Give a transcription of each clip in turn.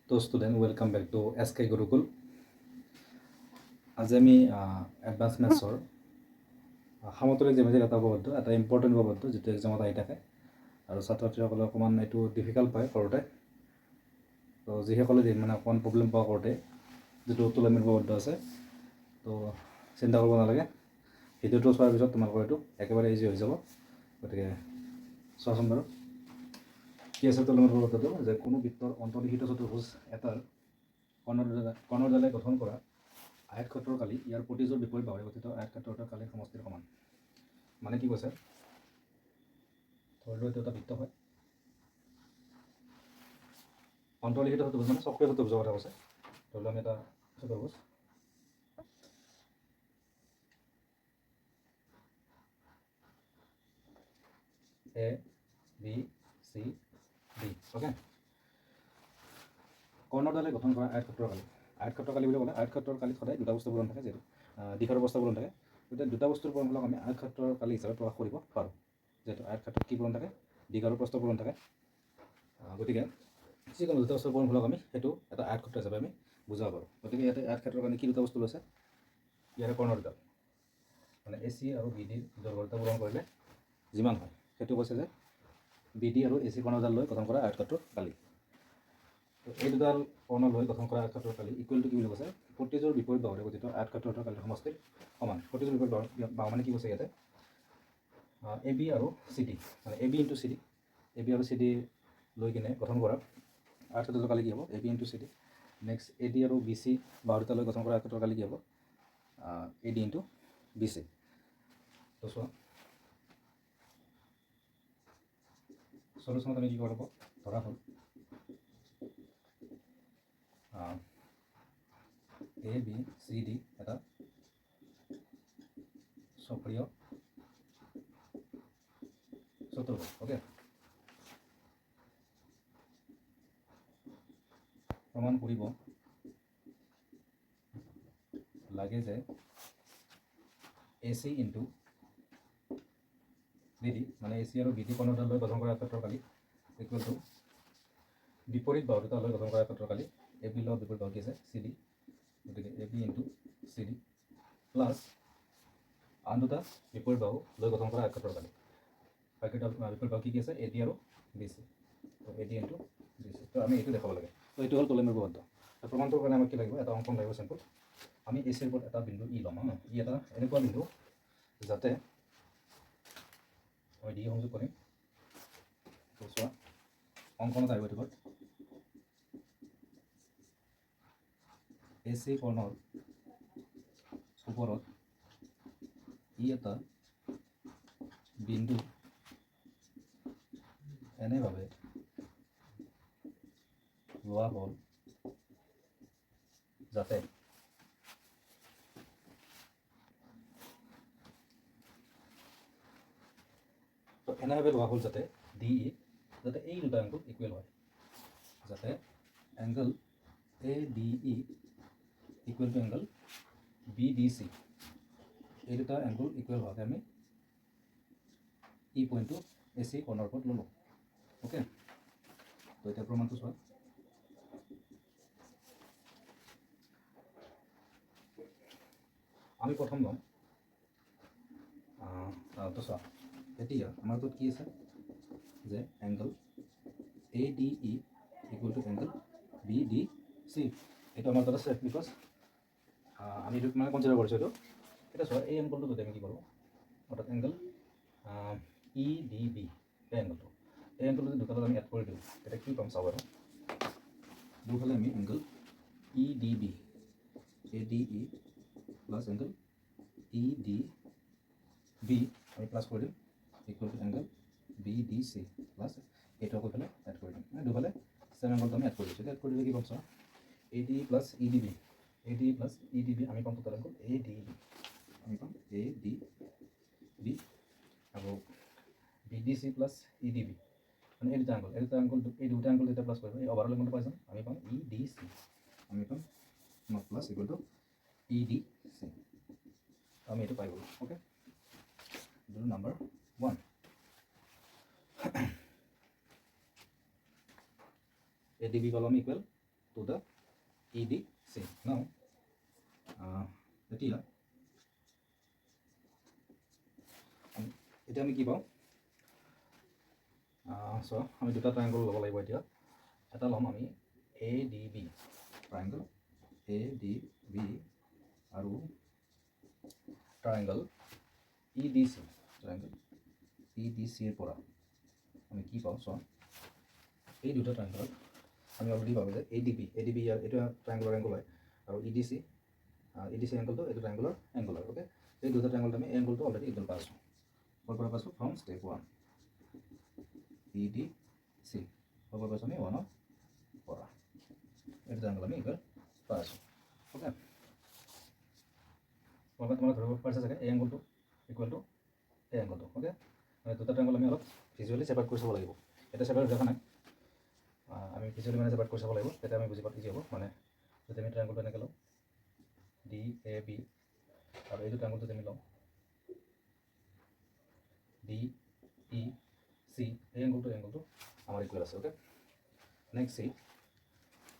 তো student welcome back to SK Gurukul. আজি আমি এডভান্স মেথছৰ সমতলীয় জ্যামিতিৰ এটা উপপাদ্য, এটা ইম্পৰ্টেণ্ট উপপাদ্য যিটো এক্সামত আহি থাকে আৰু ছাত্ৰ ছাত্ৰীসকলে অকণমান এইটো ডিফিকাল্ট পায় কৰোঁতে। তো যিসকলে মানে অকণমান প্ৰব্লেম পোৱা কৰোঁতে যিটো তুলনীয় উপপাদ্য আছে, তো চিন্তা কৰিব নালাগে। ভিডিঅ'টো চোৱাৰ পিছত তোমালোকৰ এইটো একেবাৰে ইজি হৈ যাব। গতিকে চোৱাচোন বাৰু কি আছে তুলনীয় উপপাদ্যটো, যে কোনো বৃত্তৰ অন্তৰ্লিখিত চতুৰ্ভুজ এটাৰ কৰ্ণৰডালে গঠন কৰা আয়তক্ষেত্ৰৰ কালি ইয়াৰ প্ৰতিযোৰ বিপৰীত বাহুৰে গঠিত আয়তক্ষেত্ৰৰ কালিৰ সমষ্টিৰ সমান। মানে কি কৈছে, ধৰি লওক এইটো এটা বৃত্ত হয়, অন্তৰ্লিখিত চতুৰ্ভুজ মানে চক্ৰীয় চতুৰ্ভুজৰ কথা কৈছে। ধৰি লওক আমি এটা চতুৰ্ভুজ A B C D, okay. কৰ্ণৰডালে গঠন কৰা আয়তক্ষেত্ৰৰ কালি। আয়তক্ষেত্ৰৰ কালি বুলি ক'লে আয়তক্ষেত্ৰৰ কালিত সদায় দুটা বস্তু পূৰণ থাকে, যিহেতু দিশৰ প্ৰস্থ পূৰণ থাকে। গতিকে দুটা বস্তুৰ পূৰণফলক আমি আয়তক্ষেত্ৰৰ কালি হিচাপে প্ৰকাশ কৰিব পাৰোঁ, যিহেতু আয়তক্ষেত্ৰত কি পূৰণ থাকে, দিশ আৰু প্ৰস্থ পূৰণ থাকে। গতিকে যিকোনো দুটা বস্তুৰ পূৰণফলক আমি সেইটো এটা আয়তক্ষেত্ৰ হিচাপে আমি বুজাব পাৰোঁ। গতিকে ইয়াতে আয়তক্ষেত্ৰৰ কাৰণে কি দুটা বস্তু লৈছে, ইয়াৰে কৰ্ণৰ দুটা মানে AC আৰু BD দৈৰ্ঘ্য দুটা পূৰণ কৰিলে যিমান হয় সেইটো কৈছে যে BD আৰু AC কৰ্ণৰডাল লৈ গঠন কৰা আয়তক্ষেত্ৰৰ কালি। এই দুডাল কৰ্ণ লৈ গঠন কৰা আয়তক্ষেত্ৰৰ কালি ইকুৱেল টু কি বুলি কৈছে, প্ৰতিযোৰ বিপৰীত বাহুৰে গঠিত আয়তক্ষেত্ৰৰ কালিৰ সমষ্টিৰ সমান। প্ৰতিযোৰ বিপৰীত বাহু মানে কি কৈছে ইয়াতে, AB আৰু CD, মানে AB ইনটু CD, AB আৰু CD লৈ কিনে গঠন কৰা আয়তক্ষেত্ৰৰ কালি কি হ'ব, AB into CD। Next AD আৰু BC বাহু দুটা লৈ গঠন কৰা আয়তক্ষেত্ৰৰ কালি কি হ'ব, AD ইনটু BC। তো চোৱা সলিউশ্যনত আমি কি কৰিব, ধৰা হ'ল ABCD এটা চক্ৰীয় চতুৰ্ভুজ, অ'কে। প্ৰমাণ কৰিব লাগে যে AC ইনটু BD, মানে AC আৰু BD কৰ্ণৰডাল লৈ গঠন কৰা আয়তক্ষেত্ৰৰ কালি ইকুৱেল টু বিপৰীত বাহু দুটা লৈ গঠন কৰা আয়তক্ষেত্ৰৰ কালি AB লগত বিপৰীত বাহু কি আছে, CD। গতিকে AB ইনটু CD প্লাছ আন দুটা বিপৰীত বাহু লৈ গঠন কৰা আয়তক্ষেত্ৰৰ কালি। বিপৰীত বাহু কি কি আছে, AD আৰু BC। তো AD ইনটু BC। তো আমি এইটো দেখাব লাগে। তো এইটো হ'ল তুলনীয় উপপাদ্য। প্ৰমাণটোৰ কাৰণে আমাক কি লাগিব, এটা অংকন লাগিব চিম্পল। আমি ACৰ ওপৰত এটা বিন্দু ই ল'ম। ই এটা এনেকুৱা বিন্দু যাতে আমি ডি সংযোগ কৰিম। তো চোৱা অংকনত আহিব এইটো AC কৰ্ণৰ ওপৰত ই এটা বিন্দু এনেভাৱে লোৱা হ'ল যাতে এনেভাৱে লোৱা হ'ল যাতে DE যাতে এই দুটা এংগল ইকুৱেল হয়, যাতে angle ADE equal to angle BDC, এই দুটা এংগল ইকুৱেল হোৱাকৈ আমি ই পইণ্টটো AC কৰ্ণৰ ওপৰত ল'লোঁ, অ'কে। তো এতিয়া প্ৰমাণটো চোৱা। আমি প্ৰথম ল'ম, তো চোৱা এতিয়া আমাৰ তাত কি আছে, যে angle ADE equal to angle BDC। এইটো আমাৰ তাত আছে বিকজ আমি এইটো মানে কনচিডাৰ কৰিছোঁ এইটো। এতিয়া চোৱা এই এংগলটো যদি আমি কি কৰোঁ, অৰ্থাৎ এংগল EDB, এই এংগলটো যদি দুটাত আমি এড কৰি দিওঁ তেতিয়া কি পাম চাওঁ বাৰু। দুফালে আমি angle EDB ADE plus angle EDB আমি প্লাছ কৰি দিম equal to angle BDC plus এইটো আকৌ ইফালে এড কৰি দিম, মানে দুফালে চেম এংগলটো আমি এড কৰি দিছোঁ। এড কৰি দিলে কি পাম চাওঁ, ADE plus EDB, ADE plus EDB আমি পাম টোটেল এংগল ADB, আমি পাম ADB আৰু BDC প্লাছ EDB, মানে এই দুটা এংগল এই দুটা এংগল যেতিয়া প্লাছ কৰিব এই অভাৰঅল এংগলটো পাই যাম, আমি পাম EDC, আমি পাম not plus equal to EDC। আমি এইটো পাই গ'লোঁ, অ'কে। এইটো নাম্বাৰ 1। ADB পালোঁ আমি equal to the EDC. Now, এতিয়া আমি কি পাওঁ চ' আমি দুটা ট্ৰাইংগল ল'ব লাগিব এতিয়া এটা ল'ম আমি ADB ট্ৰাইংগল ADB আৰু ট্ৰাইংগল EDC ট্ৰাইংগল EDCৰ পৰা আমি কি পাওঁ চ' এই দুটা ট্ৰাইংগলত আমি অলৰেডি পালোঁ যে ADB ইয়াৰ এইটো ট্ৰাইংগলৰ এংগল হয় আৰু EDC এংগলটো এইটো ট্ৰাইংগলৰ এংগল হয় অ'কে এই দুটা ট্ৰাইংগলত আমি এংগলটো অলৰেডি ইকুৱেল পাইছোঁ ক'ৰ পৰা পাইছোঁ ফ্ৰম ষ্টেপ 1 EDC ক'ৰ পৰা পাইছোঁ আমি 1ৰ পৰা এইটো ট্ৰাইংগল আমি ইকুৱেল পাইছোঁ অ'কে তোমালোকে ধৰিব পাৰিছা চাগে এই এংগলটো ইকুৱেল টু এই এংগলটো অ'কে মানে দুটা ট্ৰাইংগল আমি অলপ ভিজুৱেলি ছেপাৰেট কৰি চাব লাগিব এতিয়া ছেপাৰেট দেখা নাই আমি ভিজুৱেলি মানে ছেপাৰেট কৰি চাব লাগিব তেতিয়া আমি বুজি পোৱাত ইজি হ'ব মানে যদি আমি ট্ৰাইংগলটো এনেকৈ লওঁ DAB আৰু এইটো ট্ৰাইংগলটো আমি লওঁ DEC এই এংগলটো আমাৰ ইকুৱেল আছে অ'কে নেক্সট চি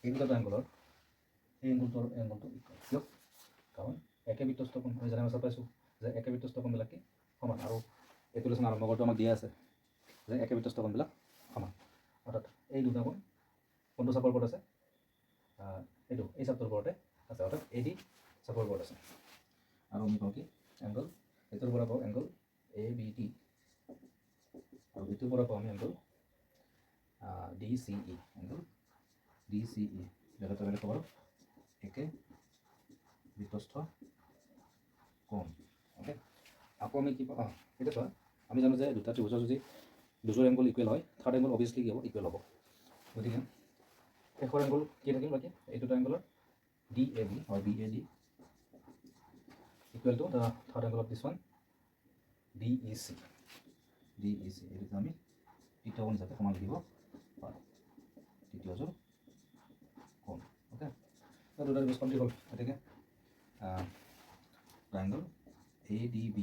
এই দুটা ট্ৰাইংগলৰ এই এংগলটো ইকুৱেল কিয় কাৰণ একে বিত্তস্ত কোণ আমি জানিব পাইছোঁ যে একে বিত্তস্ত কোণবিলাক কি সমান আৰু এইটো লেচন আৰম্ভ কৰোঁতে আমাক দিয়া আছে যে একে বিত্তস্ত কোণবিলাক সমান অৰ্থাৎ এই দুটা কোণ কোনটো চাপৰ ওপৰত আছে এইটো এই চাপটোৰ ওপৰতে আছে অৰ্থাৎ AD চাপৰ ওপৰত আছে আৰু আমি পাওঁ কি এংগল এইটোৰ পৰা পাওঁ এংগল ABD আৰু এইটোৰ পৰা পাওঁ আমি এংগল DCE এংগল DCE যেটাতে আমি খবৰ একে বিত্তস্ত কোণ অ'কে আকৌ আমি কি পাওঁ এতিয়া চোৱা আমি জানো যে দুটা ত্ৰিভুজৰ যদি দুযোৰ এংগল ইকুৱেল হয় থাৰ্ড এংগল অভিয়াছলি কি হ'ব ইকুৱেল হ'ব গতিকে শেষৰ এংগল কি থাকিল বাকী এই দুটা এংগলৰ DAB or BAD equal to the third angle of this one DEC এইটো আমি তৃতীয় কোণ হিচাপে সমান লিখিব পাৰোঁ তৃতীয়যোৰ কোণ অ'কে দুটা ত্ৰিভুজ কমপ্লিট হ'ল গতিকে ট্ৰাইংগল ADB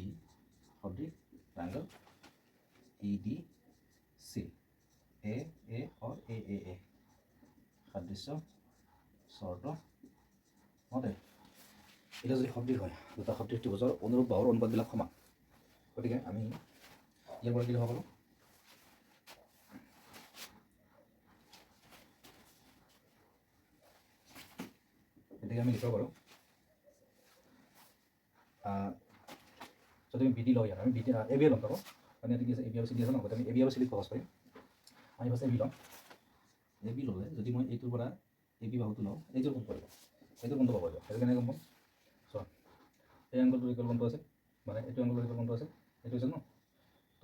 সদৃশ triangle EDC AA or AAA সাদৃশ্য চৰ্ত মতে এটা যদি সদৃশ হয় দুটা সদৃশ ত্ৰিভুজৰ অনুৰূপ বাহুৰ অনুপাতবিলাক সমান গতিকে আমি ইয়াৰ পৰা কি লিখিব পাৰোঁ গতিকে আমি লিখিব পাৰোঁ যদি আমি BD লওঁ ইয়াত আমি BD AB ল'ম পাৰোঁ মানে ইয়াতে কি আছে AB আৰু CD আছে ন গতিকে আমি AB আৰু CD সহজ পাৰিম আমি ফাৰ্ষ্ট AB ল'ম AB ল'লে যদি মই এইটোৰ পৰা AB বাহুটো লওঁ এইটোৰ কোণ পৰিব এইটো কোণটো পাব সেইটো কেনেকৈ গম পাম চোৱা এই এংগলটোৰ ইকুৱেল কোণটো আছে মানে এইটো এংগলৰ ইকুৱেল কোণটো আছে এইটো হৈছে ন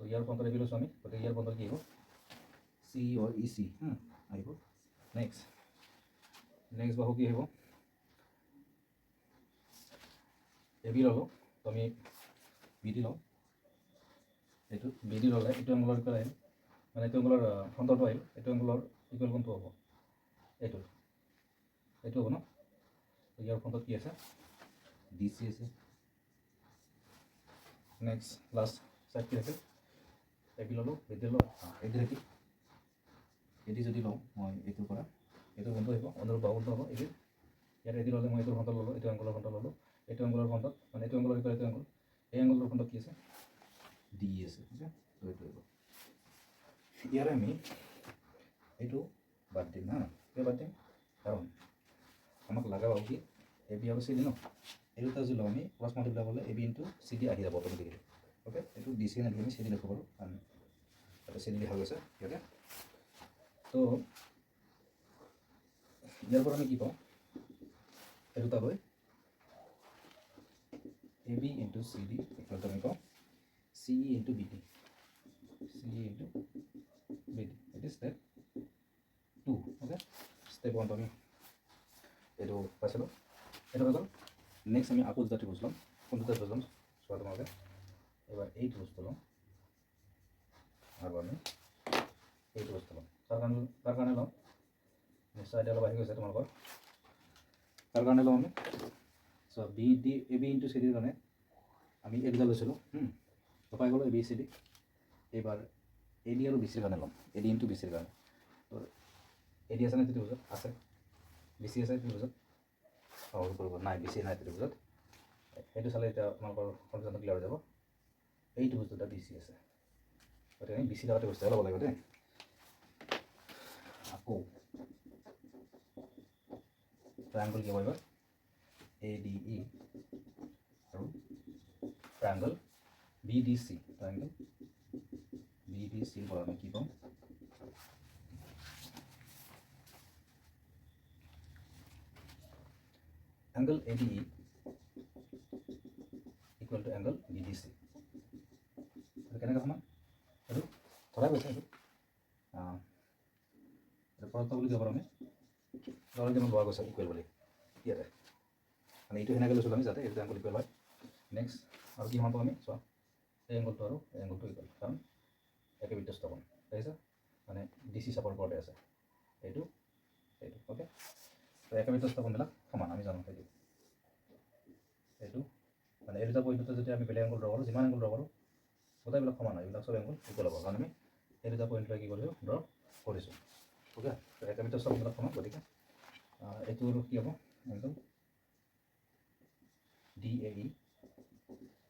তো ইয়াৰ কোণটো AB লৈছোঁ আমি গতিকে ইয়াৰ কোণটো কি হ'ব CE or EC আহিব নেক্সট বাহু কি আহিব AB ল'লোঁ তো আমি BD লওঁ এইটো BD ল'লে এইটো এংগলৰ ইকুৱেল আহিল মানে এইটো এংগলৰ ফ্ৰণ্টৰটো আহিল এইটো এংগলৰ ইকুৱেল কোণটো হ'ব এইটো হ'ব ন ইয়াৰ ফ্ৰণ্টত কি আছে DC আছে নেক্সট লাষ্ট চাইড কি থাকে AB ল'লোঁ BD ল'লোঁ AD থাকি AD যদি লওঁ মই এইটোৰ পৰা এইটো কোণটো আহিব অনুৰূপ বাহু কোণটো হ'ব AD ইয়াত AD ল'লে মই এইটো ফ্ৰণ্টত ল'লোঁ এইটো এংগলৰ ফ্ৰণ্টত ল'লোঁ এইটো এংগলৰ ফ্ৰণ্টত মানে এইটো এংগলৰ ইকুৱেল এইটো এংগল এই এংগলৰ ফ্ৰণ্টত কি আছে DE আছে ঠিক আছে তো এইটো আহিব ইয়াৰে আমি এইটো বাদ দিম কিয় বাদ দিম কাৰণ আমাক লগা বাহু কি AB আৰু CD ন এই দুটা যদি লওঁ আমি ক্ৰছ মাল্টিপ্লাই কৰিলে AB ইনটু CD আহি যাব অট'মেটিকেলি অ'কে এইটো DC নালিখি আমি CD লিখিব পাৰোঁ কাৰণ তাতে CD লিখা গৈছে ইয়াতে তো ইয়াৰ পৰা আমি কি পাওঁ এই দুটা লৈ AB into CD equal to আমি পাওঁ CE into BD it is step 2 okay step 1 আমি এইটো পাইছিলোঁ এইটো হৈ গ'ল নেক্সট আমি আকৌ দুটা ত্ৰিভুজ ল'ম কোন দুটা ত্ৰিভুজ ল'ম চোৱা তোমালোকে এবাৰ এই ত্ৰিভুজটো ল'ম আৰু আমি এই ত্ৰিভুজটো ল'ম তাৰ কাৰণে ল'ম নিশ্চয় এতিয়া অলপ আহি গৈছে তোমালোকৰ তাৰ কাৰণে ল'ম আমি চোৱা AB ইনটু CDৰ কাৰণে আমি এই দুটা লৈছিলোঁ পাই গ'লোঁ AB CD এইবাৰ AD আৰু BCৰ কাৰণে ল'ম AD ইনটু BCৰ কাৰণে তো AD আছে নে ত্ৰিভুজত আছে BC আছে ত্ৰিভুজত কৰিব নাই BC নাই ত্ৰিভুজত সেইটো চালে এতিয়া আপোনালোকৰ কনফিউজনটো ক্লিয়াৰ হৈ যাব এই ত্ৰিভুজটো এটা BC আছে গতিকে আমি BC লগতে বস্তুটো ল'ব লাগিব দেই আকৌ ট্ৰায়াংগল কি কৰিব ADE আৰু ট্ৰায়াংগল BDC ট্ৰায়াংগল BDC পৰা আমি কি পাম angle ADE equal to angle BDC কেনেকৈ সমান এইটো ধৰা গৈছে এইটো প্ৰদত্ত বুলি দিব পাৰোঁ আমি ধৰক যেনে লোৱা গৈছে ইকুৱেল বুলি ইয়াতে মানে এইটো সেনেকৈ লৈছিলোঁ আমি যাতে এইটো এংগল ইকুৱেল হয় নেক্সট আৰু কি সমান পাওঁ আমি চোৱা এই এংগলটো আৰু এই এংগলটো ইকুৱেল কাৰণ একে বিধ্বস্ত কোণ দেখিছে মানে DC চাপৰ ওপৰতে আছে এইটো এইটো অ'কে তো একে বিধ্বস্ত কোণবিলাক সমান আমি জানো এইটো মানে এই দুটা পইণ্টতে যদি আমি বেলেগ এংগল ড্ৰ কৰোঁ যিমান এংগল ড্ৰ কৰোঁ গোটেইবিলাক সমান হয় এইবিলাক চব এংগল ইকুৱেল হ'ব কাৰণ আমি এই দুটা পইণ্টলৈ কি কৰিছোঁ ড্ৰ কৰিছোঁ অ'কে তো একে বিধ্বস্ত কোণবিলাক সমান গতিকে এইটোৰ কি হ'ব angle DAE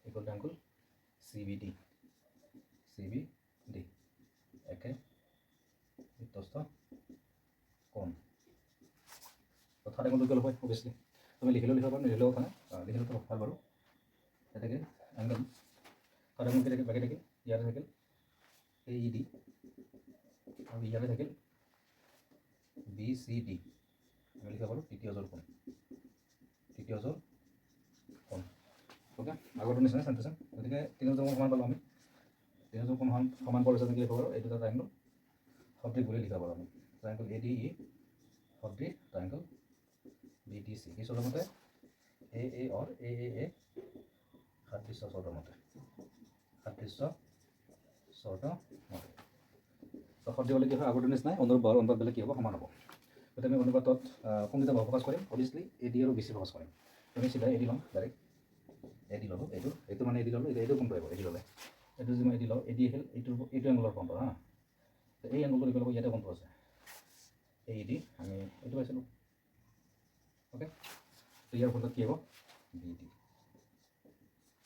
equal to angle CBD একে বিধ্বস্ত কোণ তো থাৰ্ড এংগলটো ইকুৱেল হয় অবভিয়াছলি তুমি লিখিলেও লিখিব পাৰোঁ নিলিখিলেও কথা নাই লিখিলেতো ভাল বাৰু এটাকে এংগল থাৰ্ড এংগল কি থাকিল বাকী থাকিল ইয়াতে থাকিল AED আৰু ইয়াতে থাকিল BCD আমি লিখিব পাৰোঁ তৃতীয় জোৰ কোণ ওকে আগৰটো নিচিনা চেণ্টেচন গতিকে তিনিজন সমান পালোঁ আমি তিনিজন সমান পৰিছে নেকি লিখিব পাৰোঁ এইটো এটা ট্ৰায়াংগল সদৃশ বুলি লিখিব পাৰোঁ আমি ট্ৰায়াংগল ADE সদৃশ ট্ৰায়াংগল BDC কি চৰ্তৰ মতে AA or AAA সাদৃশ্য চৰ্তৰ মতে তো সদৃশ হ'লে কি হয় আগৰটো নিচিনাই অনুপাত বেলেগ কি হ'ব সমান হ'ব গতিকে আমি অনুপাতত কোনকেইটা ভাগ ফ'কাছ কৰিম অভিয়াছলি AD আৰু BC ফ'কাছ কৰিম আমি চিধাই AD ল'ম ডাইৰেক্ট AD ল'লোঁ এইটো মানে AD ল'লোঁ এইটো কোনটো আহিব AD ল'লে এইটো যদি মই AD লওঁ AD আহিল এইটো এংগলৰ ফ্ৰণ্টৰ হা তো এই এংগলটো দিব লাগিব ইয়াতে কোনটো আছে AD আমি এইটো পাইছিলোঁ ওকে তো ইয়াৰ ফ্ৰণ্টত কি হ'ব BD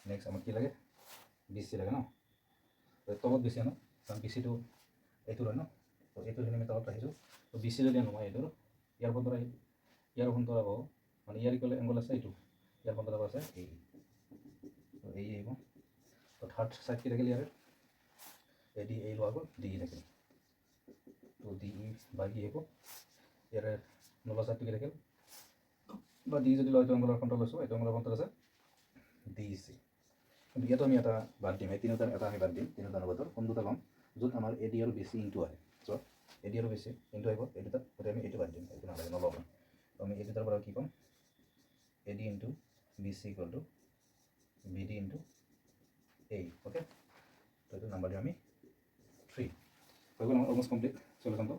নেক্সট আমাক কি লাগে BC লাগে ন তলত BC আনো কাৰণ BCটো এইটো হয় ন তো এইটোখিনি আমি তলত ৰাখিছোঁ তো BC যদি আনো মই এইটোৰ ইয়াৰ ফ্ৰণ্টৰ আহিল ইয়াৰ ফ্ৰণ্টৰ আকৌ মানে ইয়াৰ ইকুৱেল এংগল আছে এইটো ইয়াৰ ফ্ৰণ্টৰ আকৌ আছে এই তো এই আহিব তো থাৰ্ড ছাইড কি থাকিল ইয়াৰে AD এই লোৱা গ'ল DE থাকিল তো DE বা কি আহিব ইয়াৰে নলা ছাইডটো কি থাকিল বা DE যদি লয় এইটো এংগলৰ ফ্ৰণ্টত লৈছোঁ এইটো এংগলৰ ফ্ৰণ্টত আছে DC কিন্তু ইয়াতো আমি এটা বাদ দিম এই তিনিটাৰ এটা আমি বাদ দিম তিনিটা অনুপাতৰ কোন দুটা ল'ম য'ত আমাৰ AD আৰু BC ইনটু আহে চ' AD আৰু BC ইনটু আহিব এই দুটাত গতিকে আমি এইটো বাদ দিম এইটো নালাগে নলওঁ তো আমি এই দুটাৰ পৰা কি পাম AD into BC equal to BD into A okay তো এইটো নাম্বাৰ দিম আমি 3 হৈ গ'ল আমাৰ অলমষ্ট কমপ্লিট চলিউশ্যনটো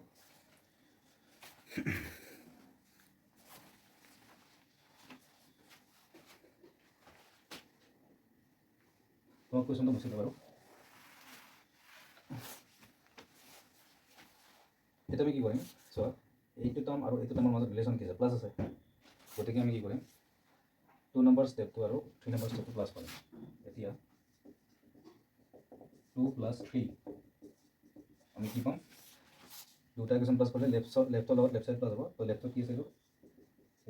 তোমাক কুৱেশ্যনটো মুছি দিওঁ বাৰু এতিয়া আমি কি কৰিম চোৱা এইটো টাৰ্ম আৰু এইটো টাৰ্মৰ মাজত ৰিলেশ্যন কি আছে প্লাছ আছে গতিকে আমি কি কৰিম 2 নম্বৰ ষ্টেপটো আৰু 3 নম্বৰ ষ্টেপটো প্লাছ কৰিম এতিয়া 2 + 3 আমি কি পাম দুটা ইকুৱেশ্যন প্লাছ কৰিলে লেফ্টৰ লগত লেফ্ট ছাইড প্লাছ হ'ব তো লেফ্টত কি আছে এইটো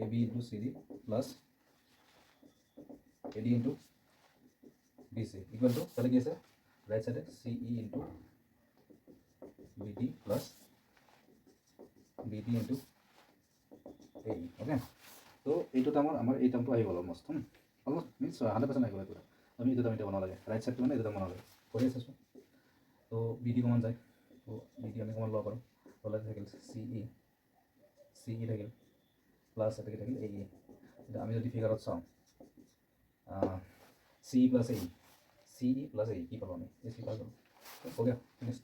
AB into CD plus AD into BC equal to তাহলে কি আছে রাইট সাইডে CE into BD plus BD into AE okay তো এইটো আমাৰ এই টাৰ্মটো আহি গ'ল অলমষ্ট মিনছ 100% আহি গ'ল এইটো আমি এইটো টাৰ্ম বনাব লাগে ৰাইট সাইডটো মানে এইটো টাৰ্ম বনাব লাগে কৰি আছে তো BD কমন যায় তো BD আমি কমন ল'ব পাৰোঁ ল'লে থাকিল CE থাকিল প্লাছ এটাকে থাকিল AE এতিয়া আমি যদি ফিগাৰত চাওঁ CE plus AE কি পাবো আমি AC পাই গ'ল हो गया फिनिश्ड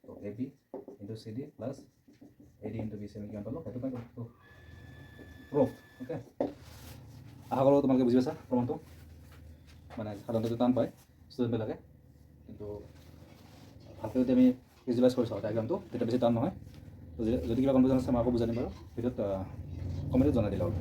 तो AB into CD plus AD into BC আমি কিমান পালো সেইটো পাই গ'ল তো প্ৰুফ ওকে আশা কৰোঁ তোমালোকে বুজি পাইছা প্ৰমাণটো মানে সাধাৰণতে টান পায় ষ্টুডেণ্টবিলাকে কিন্তু ভালকৈ যদি আমি ভিজুৱেলাইজ কৰি চাওঁ ডায়াগ্ৰামটো তেতিয়া বেছি টান নহয় যদি কিবা কনফিউজন আছে মই আকৌ বুজাই দিম বাৰু ভিডিঅ'ত কমেণ্টত জনাই দিলে হ'ল।